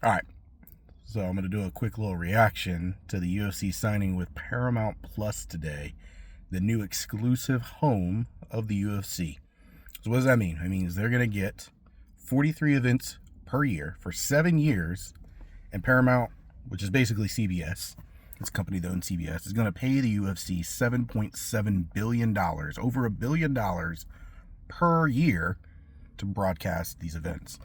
All right, so I'm going to do a quick little reaction to the UFC signing with Paramount Plus today, the new exclusive home of the UFC. So what does that mean? It means they're going to get 43 events per year for 7 years, and Paramount, which is basically CBS, it's a company that owns CBS, is going to pay the UFC $7.7 billion, over $1 billion per year to broadcast these events.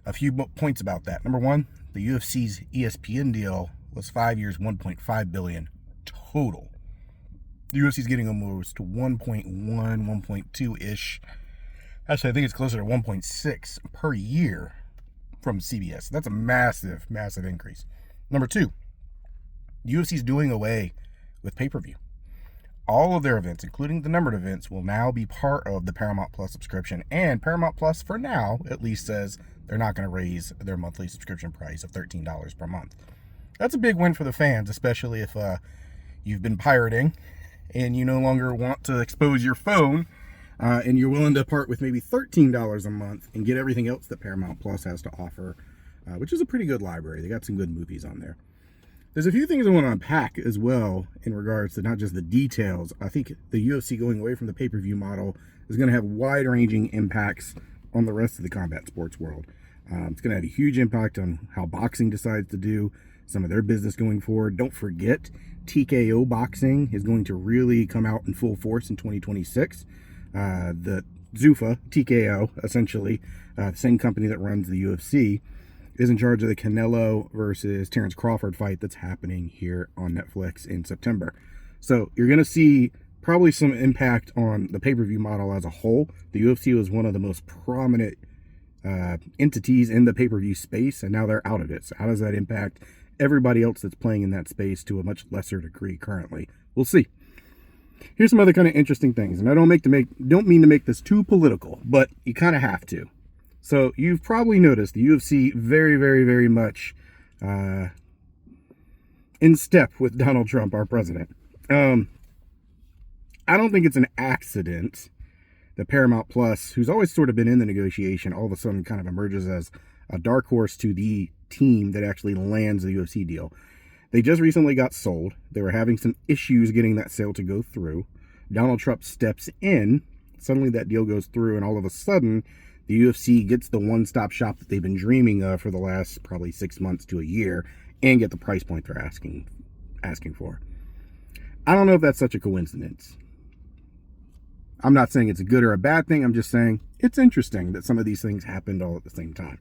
A few points about that. Number one, the UFC's ESPN deal was 5 years, $1.5 billion total. The UFC's getting almost to 1.1, 1.2-ish. Actually, I think it's closer to 1.6 per year from CBS. That's a massive, massive increase. Number two, the UFC's doing away with pay-per-view. All of their events, including the numbered events, will now be part of the Paramount Plus subscription. And Paramount Plus, for now, at least says they're not going to raise their monthly subscription price of $13 per month. That's a big win for the fans, especially if you've been pirating and you no longer want to expose your phone and you're willing to part with maybe $13 a month and get everything else that Paramount Plus has to offer, which is a pretty good library. They got some good movies on there. There's a few things I want to unpack as well in regards to not just the details. I think the UFC going away from the pay-per-view model is going to have wide-ranging impacts on the rest of the combat sports world. It's going to have a huge impact on how boxing decides to do some of their business going forward. Don't forget, TKO boxing is going to really come out in full force in 2026. The Zuffa, TKO, essentially, the same company that runs the UFC, is in charge of the Canelo versus Terrence Crawford fight that's happening here on Netflix in September. So you're going to see probably some impact on the pay-per-view model as a whole. The UFC was one of the most prominent entities in the pay-per-view space, and now they're out of it. So how does that impact everybody else that's playing in that space to a much lesser degree currently? We'll see. Here's some other kind of interesting things, and I don't mean to make this too political, but you kind of have to. So you've probably noticed the UFC very, very, very much in step with Donald Trump, our president. I don't think it's an accident that Paramount Plus, who's always sort of been in the negotiation, all of a sudden kind of emerges as a dark horse to the team that actually lands the UFC deal. They just recently got sold. They were having some issues getting that sale to go through. Donald Trump steps in. Suddenly that deal goes through, and all of a sudden the UFC gets the one-stop shop that they've been dreaming of for the last probably 6 months to a year, and get the price point they're asking for. I don't know if that's such a coincidence. I'm not saying it's a good or a bad thing. I'm just saying it's interesting that some of these things happened all at the same time.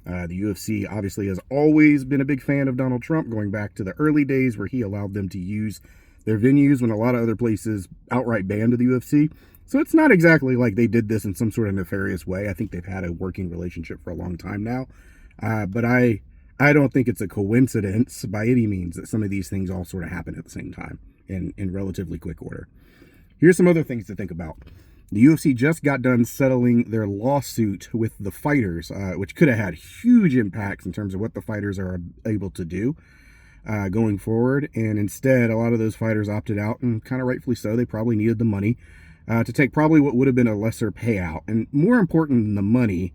The UFC obviously has always been a big fan of Donald Trump, going back to the early days where he allowed them to use their venues when a lot of other places outright banned the UFC. So it's not exactly like they did this in some sort of nefarious way. I think they've had a working relationship for a long time now. But I don't think it's a coincidence by any means that some of these things all sort of happen at the same time in relatively quick order. Here's some other things to think about. The UFC just got done settling their lawsuit with the fighters, which could have had huge impacts in terms of what the fighters are able to do going forward. And instead, a lot of those fighters opted out, and kind of rightfully so. They probably needed the money to take probably what would have been a lesser payout. And more important than the money,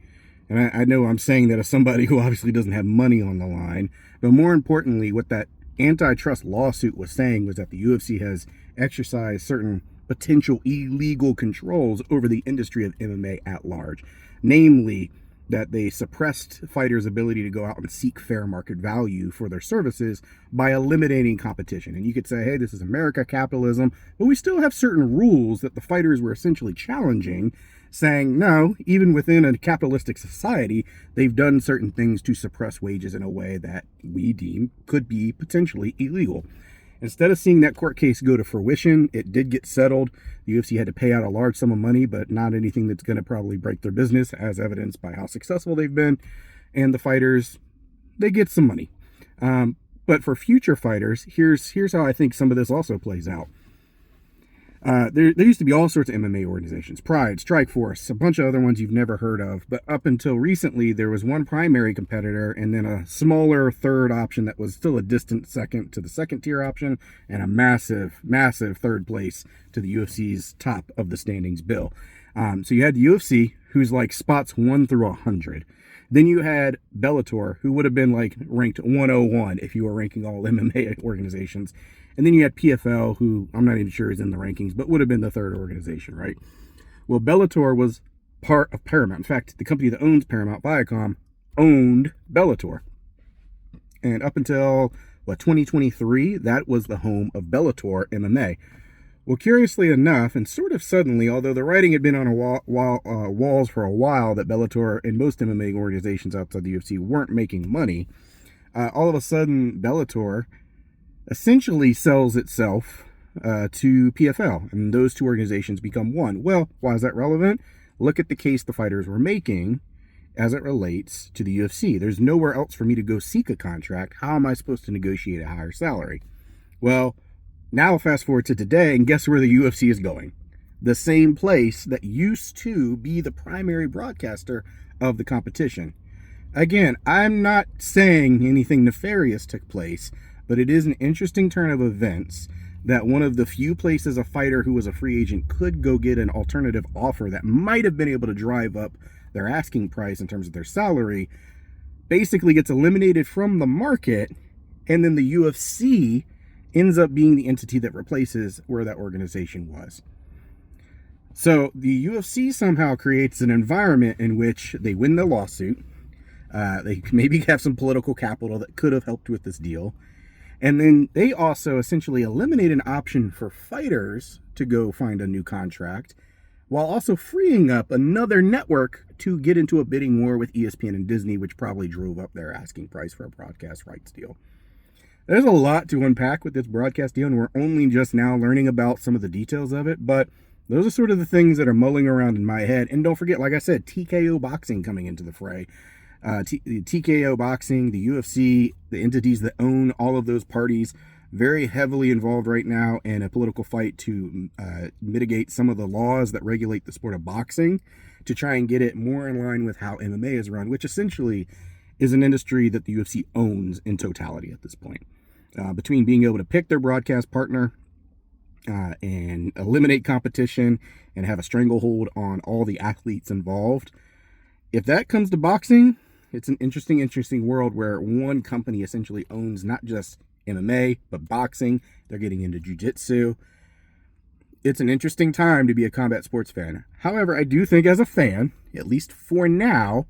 and I know I'm saying that as somebody who obviously doesn't have money on the line, but more importantly, what that antitrust lawsuit was saying was that the UFC has exercised certain potential illegal controls over the industry of MMA at large. Namely, that they suppressed fighters' ability to go out and seek fair market value for their services by eliminating competition. And you could say, hey, this is America, capitalism, but we still have certain rules that the fighters were essentially challenging, saying, no, even within a capitalistic society, they've done certain things to suppress wages in a way that we deem could be potentially illegal. Instead of seeing that court case go to fruition, it did get settled. The UFC had to pay out a large sum of money, but not anything that's going to probably break their business, as evidenced by how successful they've been. And the fighters, they get some money. But for future fighters, here's how I think some of this also plays out. There used to be all sorts of MMA organizations, Pride, Strikeforce, a bunch of other ones you've never heard of. But up until recently, there was one primary competitor and then a smaller third option that was still a distant second to the second tier option, and a massive, massive third place to the UFC's top of the standings bill. So you had the UFC, who's like spots 1 through 100. Then you had Bellator, who would have been like ranked 101 if you were ranking all MMA organizations. And then you had PFL, who I'm not even sure is in the rankings, but would have been the third organization, right? Well, Bellator was part of Paramount. In fact, the company that owns Paramount, Viacom, owned Bellator. And up until, 2023, that was the home of Bellator MMA. Well, curiously enough, and sort of suddenly, although the writing had been on walls for a while that Bellator and most MMA organizations outside the UFC weren't making money, all of a sudden Bellator essentially sells itself to PFL, and those two organizations become one. Well, why is that relevant? Look at the case the fighters were making as it relates to the UFC. There's nowhere else for me to go seek a contract. How am I supposed to negotiate a higher salary? Well, now fast forward to today, and guess where the UFC is going? The same place that used to be the primary broadcaster of the competition. Again, I'm not saying anything nefarious took place, but it is an interesting turn of events that one of the few places a fighter who was a free agent could go get an alternative offer that might have been able to drive up their asking price in terms of their salary basically gets eliminated from the market, and then the UFC ends up being the entity that replaces where that organization was. So the UFC somehow creates an environment in which they win the lawsuit. They maybe have some political capital that could have helped with this deal. And then they also essentially eliminate an option for fighters to go find a new contract, while also freeing up another network to get into a bidding war with ESPN and Disney, which probably drove up their asking price for a broadcast rights deal. There's a lot to unpack with this broadcast deal, and we're only just now learning about some of the details of it, but those are sort of the things that are mulling around in my head. And don't forget, like I said, TKO Boxing coming into the fray. TKO Boxing, the UFC, the entities that own all of those parties, very heavily involved right now in a political fight to mitigate some of the laws that regulate the sport of boxing to try and get it more in line with how MMA is run, which essentially is an industry that the UFC owns in totality at this point. Between being able to pick their broadcast partner and eliminate competition and have a stranglehold on all the athletes involved, if that comes to boxing, it's an interesting world where one company essentially owns not just MMA, but boxing. They're getting into jiu-jitsu. It's an interesting time to be a combat sports fan. However, I do think as a fan, at least for now,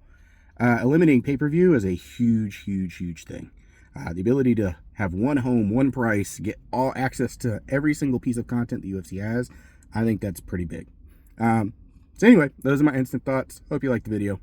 eliminating pay-per-view is a huge thing. The ability to have one home, one price, get all access to every single piece of content the UFC has, I think that's pretty big. So anyway, those are my instant thoughts. Hope you liked the video.